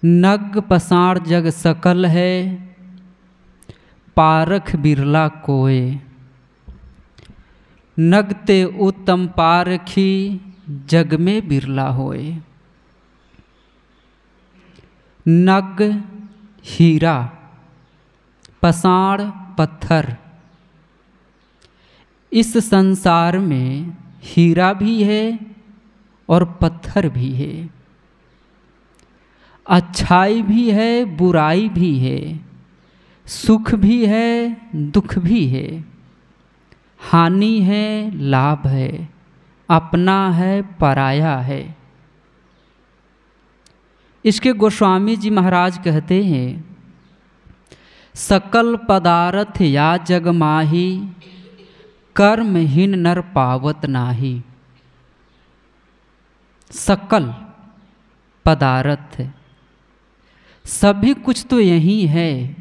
नग पसार जग सकल है, पारख बिरला कोय। नगते उत्तम पारखी, जग में बिरला होए। नग हीरा, पसाड़ पत्थर। इस संसार में हीरा भी है और पत्थर भी है, अच्छाई भी है बुराई भी है, सुख भी है दुख भी है, हानि है लाभ है, अपना है पराया है। इसके गोस्वामी जी महाराज कहते हैं, सकल पदार्थ या जग माही, कर्महीन नर पावत नाही। सकल पदार्थ, सभी कुछ तो यही है,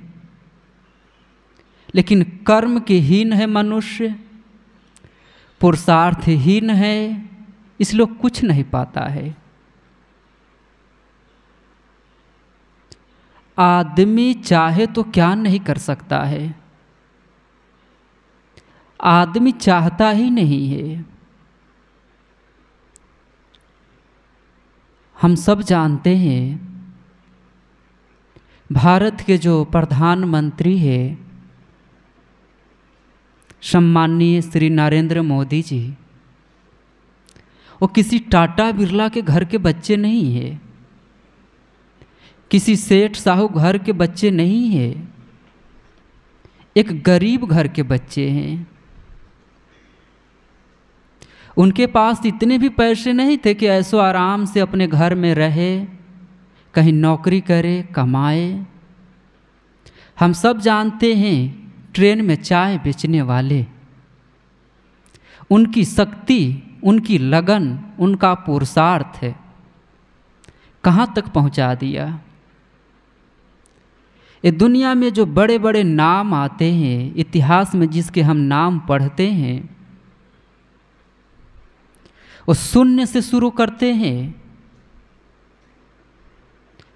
लेकिन कर्म के हीन है मनुष्य, पुरुषार्थहीन है, इसलिए कुछ नहीं पाता है। आदमी चाहे तो क्या नहीं कर सकता है, आदमी चाहता ही नहीं है। हम सब जानते हैं, भारत के जो प्रधानमंत्री हैं सम्माननीय श्री नरेंद्र मोदी जी, वो किसी टाटा बिरला के घर के बच्चे नहीं है, किसी सेठ साहू घर के बच्चे नहीं है, एक गरीब घर के बच्चे हैं। उनके पास इतने भी पैसे नहीं थे कि ऐसो आराम से अपने घर में रहे, कहीं नौकरी करे कमाए। हम सब जानते हैं, ट्रेन में चाय बेचने वाले, उनकी शक्ति, उनकी लगन, उनका पुरुषार्थ है कहाँ तक पहुँचा दिया। ये दुनिया में जो बड़े बड़े नाम आते हैं, इतिहास में जिसके हम नाम पढ़ते हैं, वो शून्य से शुरू करते हैं।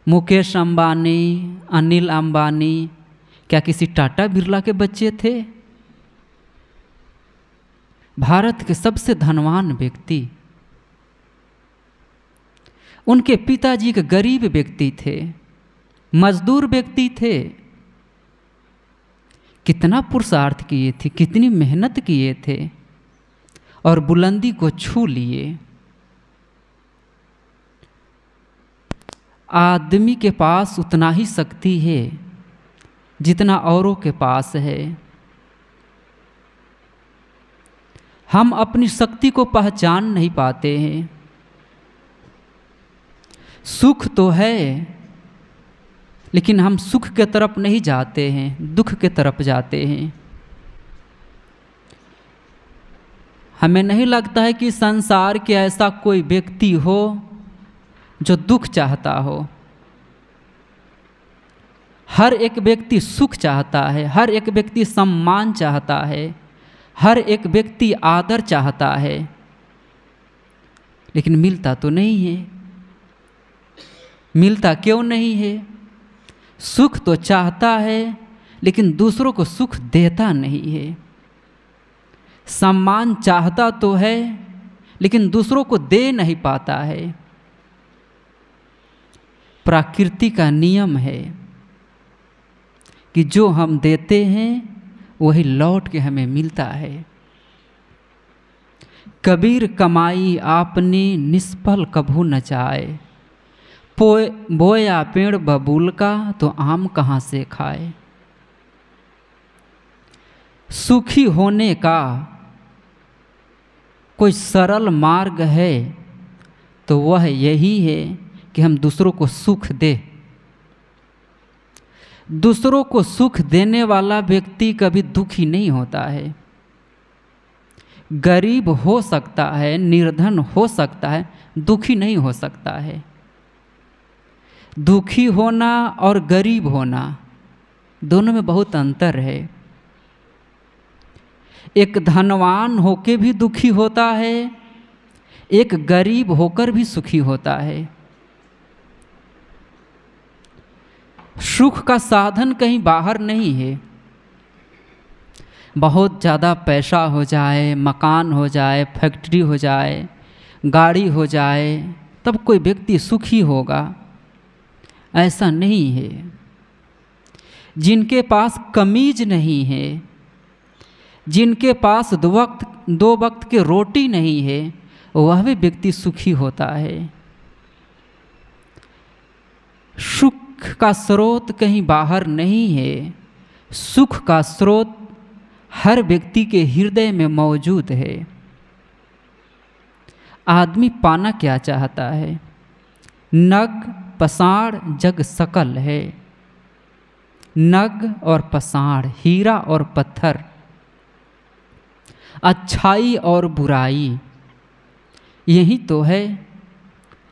मुकेश अंबानी, अनिल अंबानी क्या किसी टाटा बिरला के बच्चे थे? भारत के सबसे धनवान व्यक्ति, उनके पिताजी एक गरीब व्यक्ति थे, मजदूर व्यक्ति थे। कितना पुरुषार्थ किए थे, कितनी मेहनत किए थे और बुलंदी को छू लिए। आदमी के पास उतना ही शक्ति है जितना औरों के पास है। हम अपनी शक्ति को पहचान नहीं पाते हैं। सुख तो है, लेकिन हम सुख के तरफ नहीं जाते हैं, दुख के तरफ जाते हैं। हमें नहीं लगता है कि संसार के ऐसा कोई व्यक्ति हो जो दुख चाहता हो। हर एक व्यक्ति सुख चाहता है, हर एक व्यक्ति सम्मान चाहता है, हर एक व्यक्ति आदर चाहता है, लेकिन मिलता तो नहीं है। मिलता क्यों नहीं है? सुख तो चाहता है, लेकिन दूसरों को सुख देता नहीं है। सम्मान चाहता तो है, लेकिन दूसरों को दे नहीं पाता है। प्रकृति का नियम है कि जो हम देते हैं वही लौट के हमें मिलता है। कबीर कमाई आपने निष्फल कभू न जाए, बोया पेड़ बबूल का तो आम कहाँ से खाए। सुखी होने का कोई सरल मार्ग है तो वह यही है कि हम दूसरों को सुख दे। दूसरों को सुख देने वाला व्यक्ति कभी दुखी नहीं होता है। गरीब हो सकता है, निर्धन हो सकता है, दुखी नहीं हो सकता है। दुखी होना और गरीब होना दोनों में बहुत अंतर है। एक धनवान होकर भी दुखी होता है, एक गरीब होकर भी सुखी होता है। सुख का साधन कहीं बाहर नहीं है। बहुत ज़्यादा पैसा हो जाए, मकान हो जाए, फैक्ट्री हो जाए, गाड़ी हो जाए, तब कोई व्यक्ति सुखी होगा, ऐसा नहीं है। जिनके पास कमीज नहीं है, जिनके पास दो वक्त के रोटी नहीं है, वह भी व्यक्ति सुखी होता है। सुख का स्रोत कहीं बाहर नहीं है, सुख का स्रोत हर व्यक्ति के हृदय में मौजूद है। आदमी पाना क्या चाहता है? नग पसाड़ जग सकल है। नग और पसाड़, हीरा और पत्थर, अच्छाई और बुराई, यही तो है।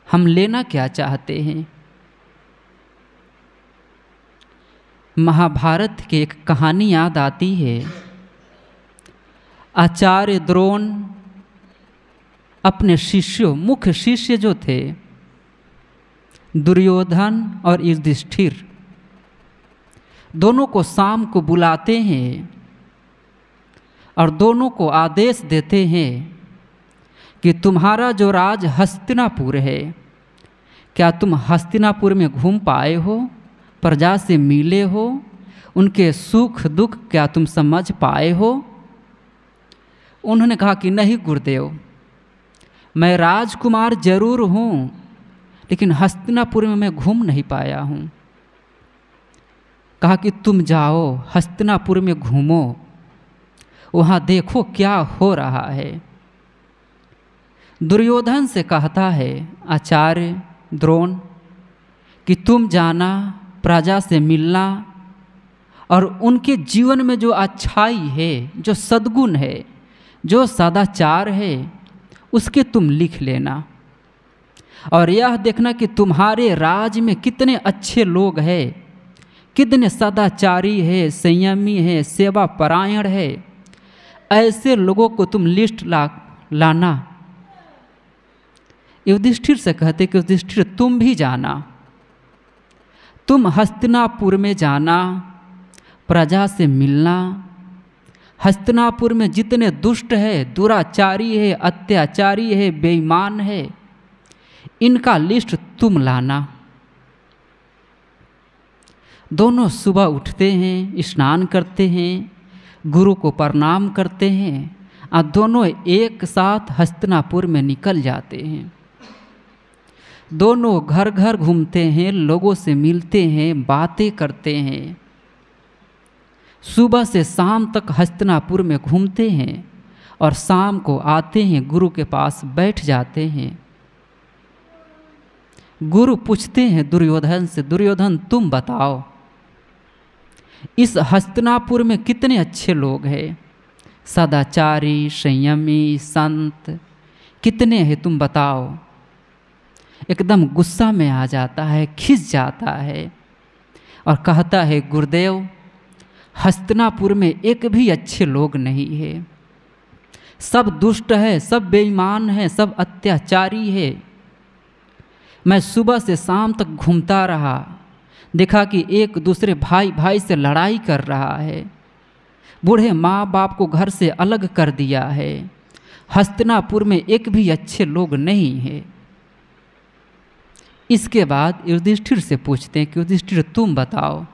हम लेना क्या चाहते हैं? महाभारत की एक कहानी याद आती है। आचार्य द्रोण अपने शिष्यों, मुख्य शिष्य जो थे दुर्योधन और युधिष्ठिर, दोनों को शाम को बुलाते हैं और दोनों को आदेश देते हैं कि तुम्हारा जो राज हस्तिनापुर है, क्या तुम हस्तिनापुर में घूम पाए हो, प्रजा से मिले हो, उनके सुख दुख क्या तुम समझ पाए हो? उन्होंने कहा कि नहीं गुरुदेव, मैं राजकुमार जरूर हूँ, लेकिन हस्तिनापुर में मैं घूम नहीं पाया हूँ। कहा कि तुम जाओ हस्तिनापुर में घूमो, वहाँ देखो क्या हो रहा है। दुर्योधन से कहता है आचार्य द्रोण कि तुम जाना, प्रजा से मिलना और उनके जीवन में जो अच्छाई है, जो सद्गुण है, जो सदाचार है, उसके तुम लिख लेना और यह देखना कि तुम्हारे राज में कितने अच्छे लोग हैं, कितने सदाचारी है, संयमी है, सेवा परायण है। ऐसे लोगों को तुम लिस्ट लाना। युधिष्ठिर से कहते कि युधिष्ठिर तुम भी जाना, तुम हस्तिनापुर में जाना, प्रजा से मिलना। हस्तिनापुर में जितने दुष्ट है, दुराचारी है, अत्याचारी है, बेईमान है, इनका लिस्ट तुम लाना। दोनों सुबह उठते हैं, स्नान करते हैं, गुरु को प्रणाम करते हैं और दोनों एक साथ हस्तिनापुर में निकल जाते हैं। दोनों घर घर घूमते हैं, लोगों से मिलते हैं, बातें करते हैं। सुबह से शाम तक हस्तिनापुर में घूमते हैं और शाम को आते हैं, गुरु के पास बैठ जाते हैं। गुरु पूछते हैं दुर्योधन से, दुर्योधन तुम बताओ, इस हस्तिनापुर में कितने अच्छे लोग हैं, सदाचारी, संयमी, संत कितने हैं, तुम बताओ। एकदम गुस्सा में आ जाता है, खिंच जाता है और कहता है गुरुदेव, हस्तिनापुर में एक भी अच्छे लोग नहीं है, सब दुष्ट है, सब बेईमान है, सब अत्याचारी है। मैं सुबह से शाम तक घूमता रहा, देखा कि एक दूसरे भाई भाई से लड़ाई कर रहा है, बूढ़े माँ बाप को घर से अलग कर दिया है। हस्तिनापुर में एक भी अच्छे लोग नहीं है। इसके बाद युधिष्ठिर से पूछते हैं कि युधिष्ठिर तुम बताओ,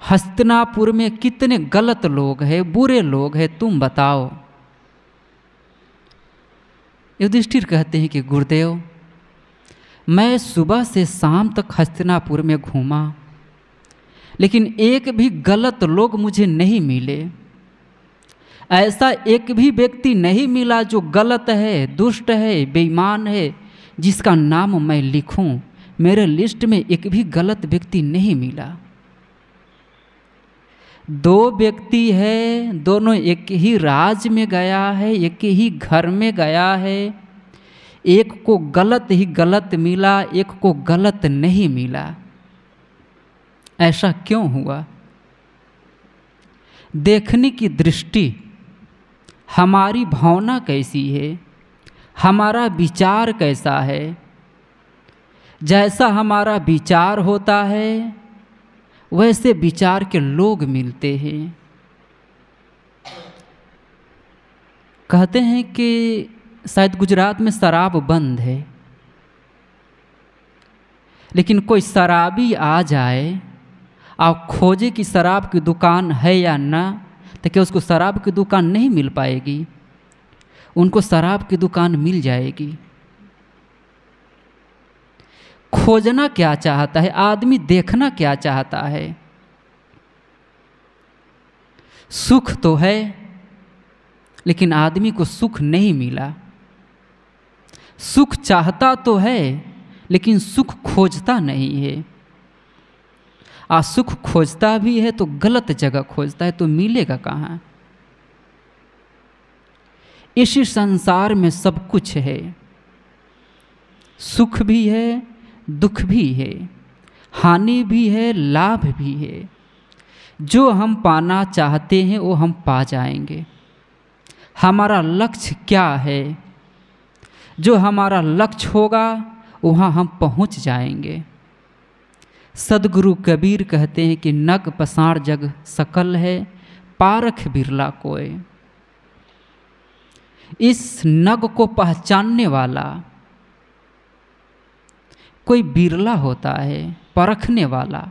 हस्तिनापुर में कितने गलत लोग हैं, बुरे लोग हैं, तुम बताओ। युधिष्ठिर कहते हैं कि गुरुदेव, मैं सुबह से शाम तक हस्तिनापुर में घूमा, लेकिन एक भी गलत लोग मुझे नहीं मिले। ऐसा एक भी व्यक्ति नहीं मिला जो गलत है, दुष्ट है, बेईमान है, जिसका नाम मैं लिखूं। मेरे लिस्ट में एक भी गलत व्यक्ति नहीं मिला। दो व्यक्ति है, दोनों एक ही राज्य में गया है, एक ही घर में गया है, एक को गलत ही गलत मिला, एक को गलत नहीं मिला। ऐसा क्यों हुआ? देखने की दृष्टि, हमारी भावना कैसी है, हमारा विचार कैसा है। जैसा हमारा विचार होता है वैसे विचार के लोग मिलते हैं। कहते हैं कि शायद गुजरात में शराब बंद है, लेकिन कोई शराबी आ जाए और खोजे कि शराब की दुकान है या ना, तो क्या उसको शराब की दुकान नहीं मिल पाएगी? उनको शराब की दुकान मिल जाएगी। खोजना क्या चाहता है आदमी, देखना क्या चाहता है? सुख तो है, लेकिन आदमी को सुख नहीं मिला। सुख चाहता तो है, लेकिन सुख खोजता नहीं है। सुख खोजता भी है तो गलत जगह खोजता है, तो मिलेगा कहाँ? इसी संसार में सब कुछ है, सुख भी है, दुख भी है, हानि भी है, लाभ भी है। जो हम पाना चाहते हैं वो हम पा जाएंगे। हमारा लक्ष्य क्या है? जो हमारा लक्ष्य होगा वहाँ हम पहुँच जाएंगे। सदगुरु कबीर कहते हैं कि नग पसार जग सकल है, पारख बिरला कोय। इस नग को पहचानने वाला कोई बिरला होता है, परखने वाला।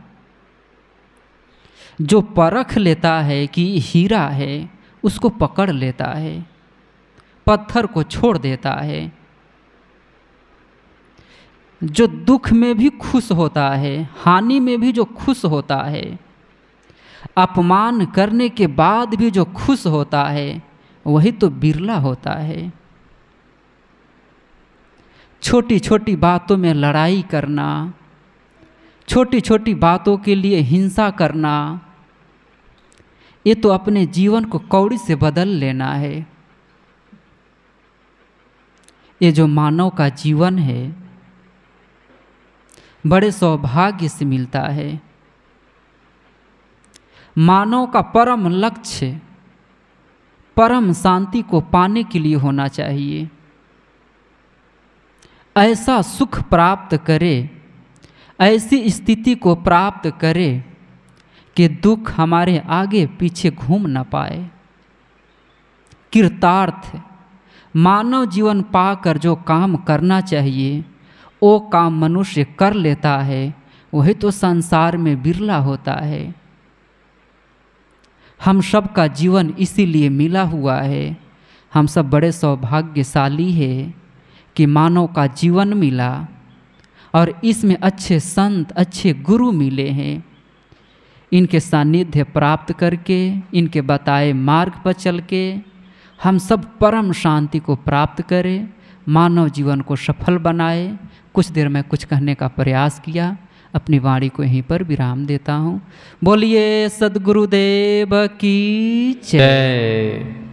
जो परख लेता है कि हीरा है, उसको पकड़ लेता है, पत्थर को छोड़ देता है। जो दुख में भी खुश होता है, हानि में भी जो खुश होता है, अपमान करने के बाद भी जो खुश होता है, वही तो बिरला होता है। छोटी छोटी बातों में लड़ाई करना, छोटी छोटी बातों के लिए हिंसा करना, ये तो अपने जीवन को कौड़ी से बदल लेना है। ये जो मानव का जीवन है, बड़े सौभाग्य से मिलता है। मानव का परम लक्ष्य परम शांति को पाने के लिए होना चाहिए। ऐसा सुख प्राप्त करे, ऐसी स्थिति को प्राप्त करे कि दुख हमारे आगे पीछे घूम न पाए। कृतार्थ मानव जीवन पाकर जो काम करना चाहिए वो काम मनुष्य कर लेता है, वही तो संसार में बिरला होता है। हम सब का जीवन इसीलिए मिला हुआ है। हम सब बड़े सौभाग्यशाली हैं कि मानव का जीवन मिला और इसमें अच्छे संत, अच्छे गुरु मिले हैं। इनके सानिध्य प्राप्त करके, इनके बताए मार्ग पर चल के हम सब परम शांति को प्राप्त करें, मानव जीवन को सफल बनाए। कुछ देर में कुछ कहने का प्रयास किया, अपनी वाणी को यहीं पर विराम देता हूँ। बोलिए सद्गुरुदेव की जय।